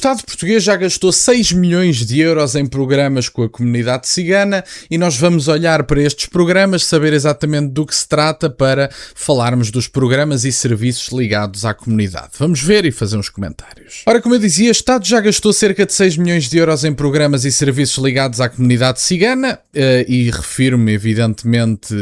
Estado português já gastou 6 milhões de euros em programas com a comunidade cigana e nós vamos olhar para estes programas, saber exatamente do que se trata para falarmos dos programas e serviços ligados à comunidade. Vamos ver e fazer uns comentários. Ora, como eu dizia, o Estado já gastou cerca de 6 milhões de euros em programas e serviços ligados à comunidade cigana e refiro-me evidentemente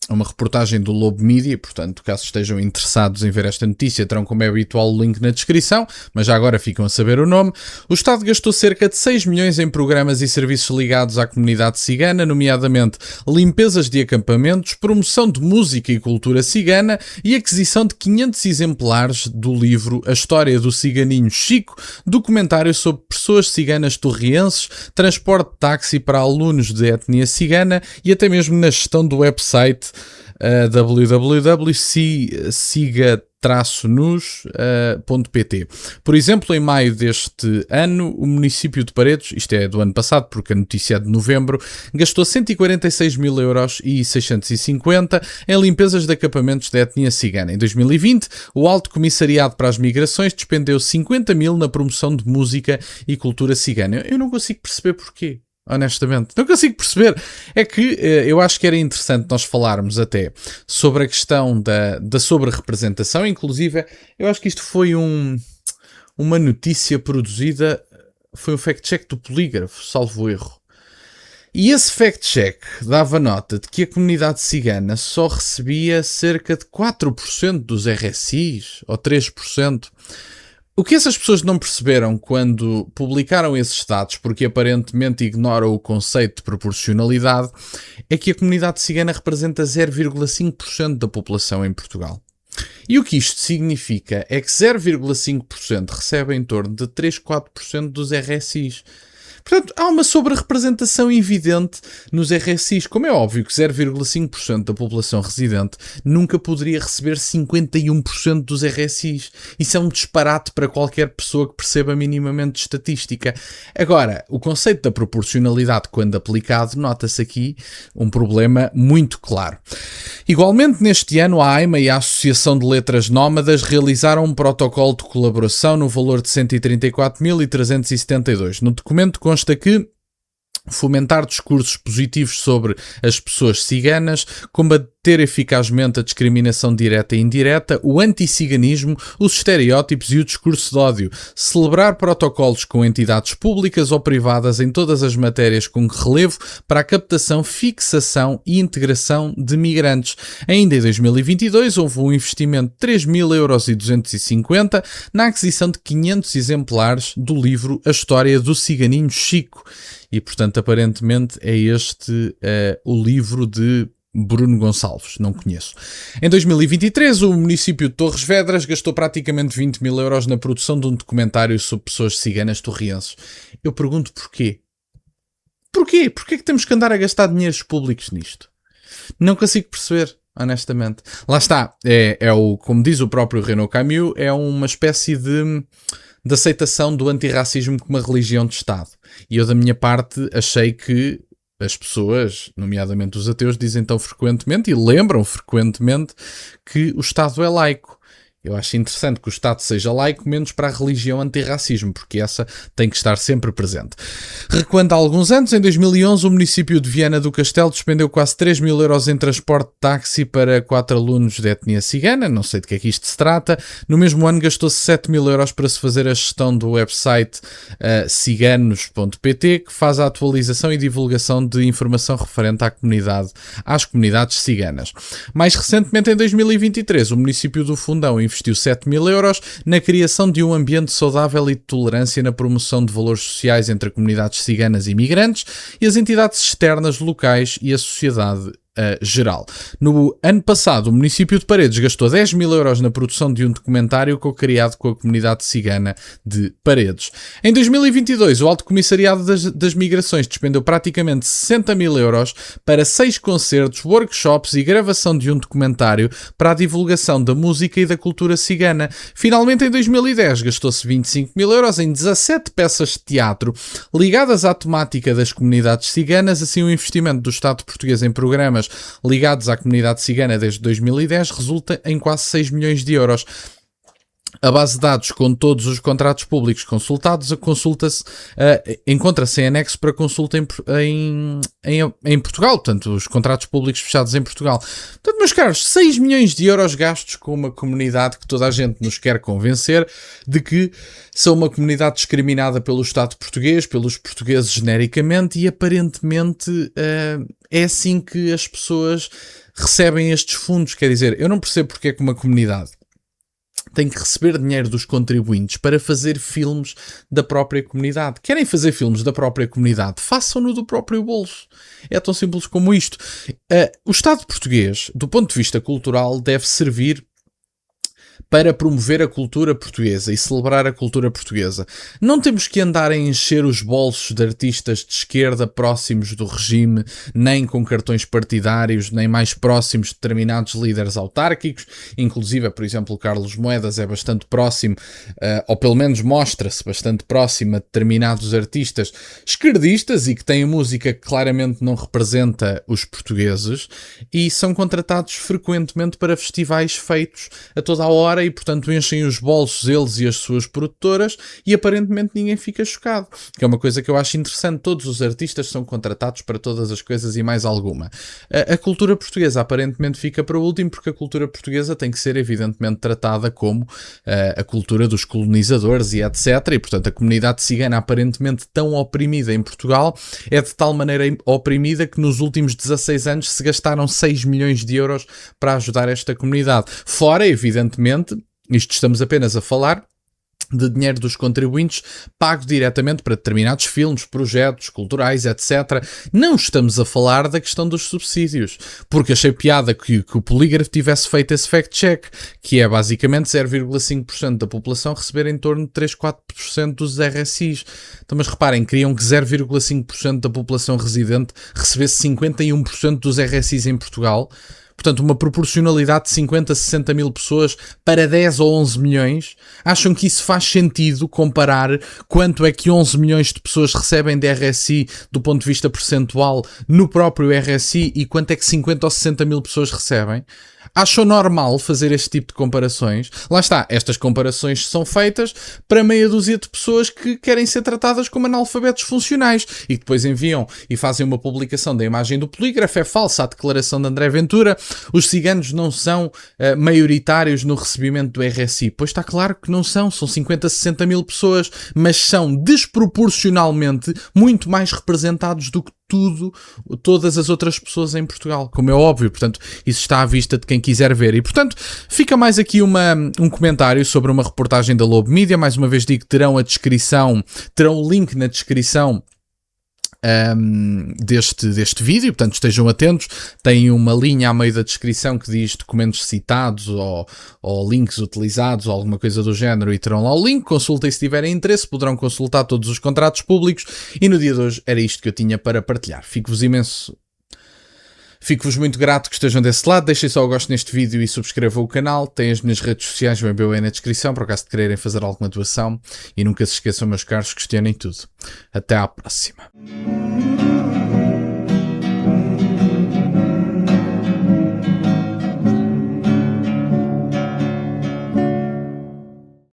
a uma reportagem do Lobo Media, portanto, caso estejam interessados em ver esta notícia, terão como é habitual o link na descrição, mas já agora ficam a saber o nome. O Estado gastou cerca de 6 milhões em programas e serviços ligados à comunidade cigana, nomeadamente limpezas de acampamentos, promoção de música e cultura cigana e aquisição de 500 exemplares do livro A História do Ciganinho Chico, documentário sobre pessoas ciganas torrienses, transporte de táxi para alunos de etnia cigana e até mesmo na gestão do website www.siga-nus.pt. Por exemplo, em maio deste ano, o município de Paredes, isto é do ano passado, porque a notícia é de novembro, gastou 146.650 em limpezas de acampamentos de etnia cigana. Em 2020, o Alto Comissariado para as Migrações despendeu 50 mil na promoção de música e cultura cigana. Eu não consigo perceber porquê. Honestamente, não consigo perceber. É que eu acho que era interessante nós falarmos até sobre a questão da sobre-representação. Inclusive, eu acho que isto foi uma notícia produzida, foi um fact-check do Polígrafo, salvo erro. E esse fact-check dava nota de que a comunidade cigana só recebia cerca de 4% dos RSIs, ou 3%. O que essas pessoas não perceberam quando publicaram esses dados, porque aparentemente ignoram o conceito de proporcionalidade, é que a comunidade cigana representa 0,5% da população em Portugal. E o que isto significa é que 0,5% recebe em torno de 3-4% dos RSIs. Portanto, há uma sobre-representação evidente nos RSIs. Como é óbvio que 0,5% da população residente nunca poderia receber 51% dos RSIs. Isso é um disparate para qualquer pessoa que perceba minimamente de estatística. Agora, o conceito da proporcionalidade, quando aplicado, nota-se aqui um problema muito claro. Igualmente, neste ano, a AIMA e a Associação de Letras Nómadas realizaram um protocolo de colaboração no valor de 134.372. No documento consta que fomentar discursos positivos sobre as pessoas ciganas, combater eficazmente a discriminação direta e indireta, o anticiganismo, os estereótipos e o discurso de ódio, celebrar protocolos com entidades públicas ou privadas em todas as matérias com relevo para a captação, fixação e integração de migrantes. Ainda em 2022 houve um investimento de 3.250 € na aquisição de 500 exemplares do livro A História do Ciganinho Chico. E, portanto, aparentemente é este o livro de Bruno Gonçalves, não conheço. Em 2023, o município de Torres Vedras gastou praticamente 20.000 € na produção de um documentário sobre pessoas ciganas torrienses. Eu pergunto porquê? Porquê? Porquê que temos que andar a gastar dinheiros públicos nisto? Não consigo perceber, honestamente. Lá está, como diz o próprio Renaud Camus, é uma espécie de aceitação do antirracismo como uma religião de Estado. E eu, da minha parte, achei que as pessoas, nomeadamente os ateus, dizem tão frequentemente e lembram frequentemente que o Estado é laico. Eu acho interessante que o Estado seja laico, menos para a religião antirracismo, porque essa tem que estar sempre presente. Recuando há alguns anos, em 2011, o município de Viana do Castelo despendeu quase 3.000 € em transporte de táxi para 4 alunos de etnia cigana, não sei de que é que isto se trata. No mesmo ano gastou-se 7.000 € para se fazer a gestão do website ciganos.pt, que faz a atualização e divulgação de informação referente às comunidades ciganas. Mais recentemente, em 2023, o município do Fundão investiu 7.000 € na criação de um ambiente saudável e de tolerância na promoção de valores sociais entre comunidades ciganas e imigrantes e as entidades externas locais e a sociedade geral. No ano passado, o município de Paredes gastou 10.000 € na produção de um documentário co-criado com a comunidade cigana de Paredes. Em 2022, o Alto Comissariado das Migrações despendeu praticamente 60.000 € para 6 concertos, workshops e gravação de um documentário para a divulgação da música e da cultura cigana. Finalmente, em 2010, gastou-se 25.000 € em 17 peças de teatro ligadas à temática das comunidades ciganas. Assim, o investimento do Estado português em programas ligados à comunidade cigana desde 2010 resulta em quase 6 milhões de euros. A base de dados com todos os contratos públicos consultados encontra-se em anexo para consulta em Portugal, portanto, os contratos públicos fechados em Portugal. Portanto, meus caros, 6 milhões de euros gastos com uma comunidade que toda a gente nos quer convencer de que são uma comunidade discriminada pelo Estado português, pelos portugueses genericamente, e aparentemente é assim que as pessoas recebem estes fundos. Quer dizer, eu não percebo porque é que uma comunidade tem que receber dinheiro dos contribuintes para fazer filmes da própria comunidade. Querem fazer filmes da própria comunidade? Façam-no do próprio bolso. É tão simples como isto. O Estado português, do ponto de vista cultural, deve servir para promover a cultura portuguesa e celebrar a cultura portuguesa. Não temos que andar a encher os bolsos de artistas de esquerda próximos do regime, nem com cartões partidários, nem mais próximos de determinados líderes autárquicos. Inclusive, por exemplo, o Carlos Moedas é bastante próximo, ou pelo menos mostra-se bastante próximo a determinados artistas esquerdistas e que têm música que claramente não representa os portugueses e são contratados frequentemente para festivais feitos a toda a hora e, portanto, enchem os bolsos eles e as suas produtoras e aparentemente ninguém fica chocado. Que é uma coisa que eu acho interessante. Todos os artistas são contratados para todas as coisas e mais alguma. A cultura portuguesa aparentemente fica para o último porque a cultura portuguesa tem que ser evidentemente tratada como a cultura dos colonizadores e etc. E, portanto, a comunidade cigana aparentemente tão oprimida em Portugal é de tal maneira oprimida que nos últimos 16 anos se gastaram 6 milhões de euros para ajudar esta comunidade. Fora, evidentemente, isto estamos apenas a falar de dinheiro dos contribuintes pago diretamente para determinados filmes, projetos culturais, etc. Não estamos a falar da questão dos subsídios, porque achei piada que o Polígrafo tivesse feito esse fact-check, que é basicamente 0,5% da população receber em torno de 3-4% dos RSIs. Então, mas reparem, queriam que 0,5% da população residente recebesse 51% dos RSIs em Portugal. Portanto, uma proporcionalidade de 50, 60 mil pessoas para 10 ou 11 milhões. Acham que isso faz sentido comparar quanto é que 11 milhões de pessoas recebem de RSI do ponto de vista percentual no próprio RSI e quanto é que 50 ou 60 mil pessoas recebem? Acham normal fazer este tipo de comparações? Lá está, estas comparações são feitas para meia dúzia de pessoas que querem ser tratadas como analfabetos funcionais e que depois enviam e fazem uma publicação da imagem do polígrafo. É falsa a declaração de André Ventura. Os ciganos não são maioritários no recebimento do RSI. Pois está claro que não são 50, 60 mil pessoas, mas são desproporcionalmente muito mais representados do que todas as outras pessoas em Portugal, como é óbvio. Portanto, isso está à vista de quem quiser ver. E, portanto, fica mais aqui um comentário sobre uma reportagem da Lobo Media. Mais uma vez digo que terão o link na descrição deste vídeo, portanto estejam atentos. Tem uma linha a meio da descrição que diz documentos citados ou links utilizados ou alguma coisa do género e terão lá o link. Consultem se tiverem interesse, poderão consultar todos os contratos públicos e no dia de hoje era isto que eu tinha para partilhar. Fico-vos muito grato que estejam desse lado. Deixem só o gosto neste vídeo e subscrevam o canal. Têm as minhas redes sociais, o meu aí na descrição, por acaso de quererem fazer alguma doação. E nunca se esqueçam, meus caros, questionem tudo. Até à próxima.